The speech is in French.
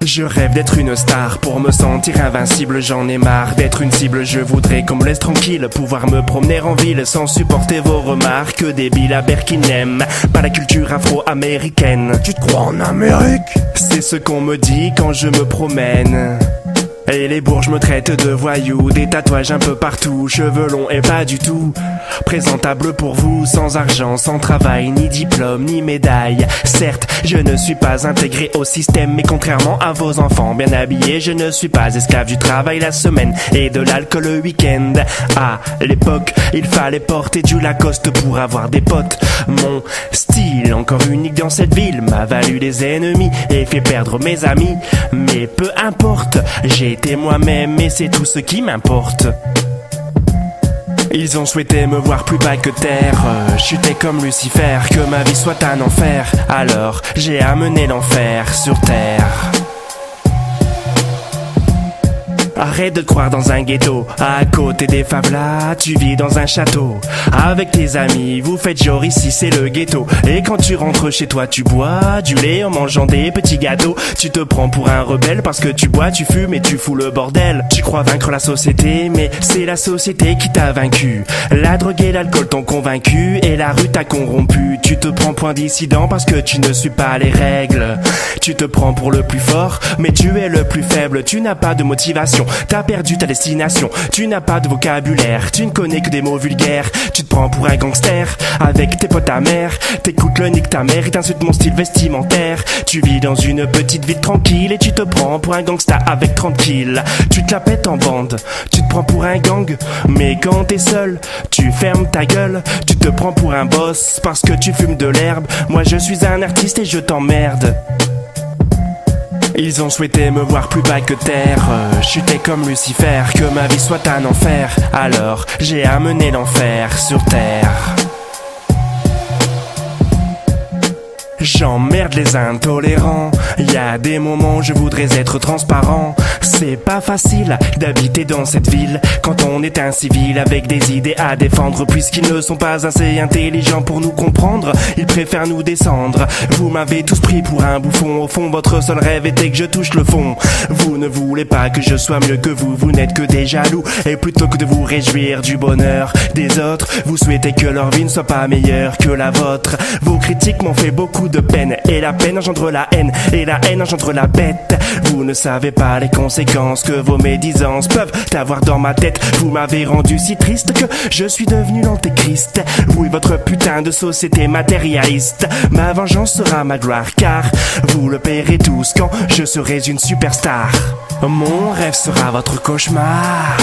Je rêve d'être une star pour me sentir invincible. J'en ai marre d'être une cible. Je voudrais qu'on me laisse tranquille, pouvoir me promener en ville sans supporter vos remarques débiles à Berkinem. Pas la culture afro-américaine. Tu te crois en Amérique? C'est ce qu'on me dit quand je me promène. Et les bourges me traitent de voyou, des tatouages un peu partout, cheveux longs et pas du tout présentable pour vous, sans argent, sans travail, ni diplôme, ni médaille. Certes, je ne suis pas intégré au système, mais contrairement à vos enfants bien habillés, je ne suis pas esclave du travail la semaine et de l'alcool le week-end. À l'époque, il fallait porter du Lacoste pour avoir des potes. Mon style, encore unique dans cette ville, m'a valu des ennemis et fait perdre mes amis. Mais peu importe, j'ai été moi-même et c'est tout ce qui m'importe. Ils ont souhaité me voir plus bas que terre, chuter comme Lucifer, que ma vie soit un enfer. Alors j'ai amené l'enfer sur terre. Arrête de te croire dans un ghetto, à côté des favelas, tu vis dans un château. Avec tes amis, vous faites genre ici c'est le ghetto. Et quand tu rentres chez toi, tu bois du lait en mangeant des petits gâteaux. Tu te prends pour un rebelle parce que tu bois, tu fumes et tu fous le bordel. Tu crois vaincre la société, mais c'est la société qui t'a vaincu. La drogue et l'alcool t'ont convaincu et la rue t'a corrompu. Tu te prends point dissident parce que tu ne suis pas les règles. Tu te prends pour le plus fort, mais tu es le plus faible. Tu n'as pas de motivation, t'as perdu ta destination. Tu n'as pas de vocabulaire, tu ne connais que des mots vulgaires. Tu te prends pour un gangster, avec tes potes amers. T'écoutes le nique ta mère et t'insultes mon style vestimentaire. Tu vis dans une petite ville tranquille et tu te prends pour un gangsta avec 30 kills. Tu te la pètes en bande, tu te prends pour un gang. Mais quand t'es seul, tu fermes ta gueule. Tu te prends pour un boss parce que tu fumes de l'herbe. Moi je suis un artiste et je t'emmerde. Ils ont souhaité me voir plus bas que terre, chuter comme Lucifer, que ma vie soit un enfer. Alors j'ai amené l'enfer sur terre. J'emmerde les intolérants. Y a des moments où je voudrais être transparent. C'est pas facile d'habiter dans cette ville quand on est un civil avec des idées à défendre. Puisqu'ils ne sont pas assez intelligents pour nous comprendre, ils préfèrent nous descendre. Vous m'avez tous pris pour un bouffon. Au fond, votre seul rêve était que je touche le fond. Vous ne voulez pas que je sois mieux que vous. Vous n'êtes que des jaloux. Et plutôt que de vous réjouir du bonheur des autres, vous souhaitez que leur vie ne soit pas meilleure que la vôtre. Vos critiques m'ont fait beaucoup de peine, et la peine engendre la haine, et la haine engendre la bête. Vous ne savez pas les conséquences que vos médisances peuvent avoir dans ma tête. Vous m'avez rendu si triste que je suis devenu l'antéchrist. Vous et votre putain de société matérialiste. Ma vengeance sera ma gloire, car vous le paierez tous quand je serai une superstar. Mon rêve sera votre cauchemar.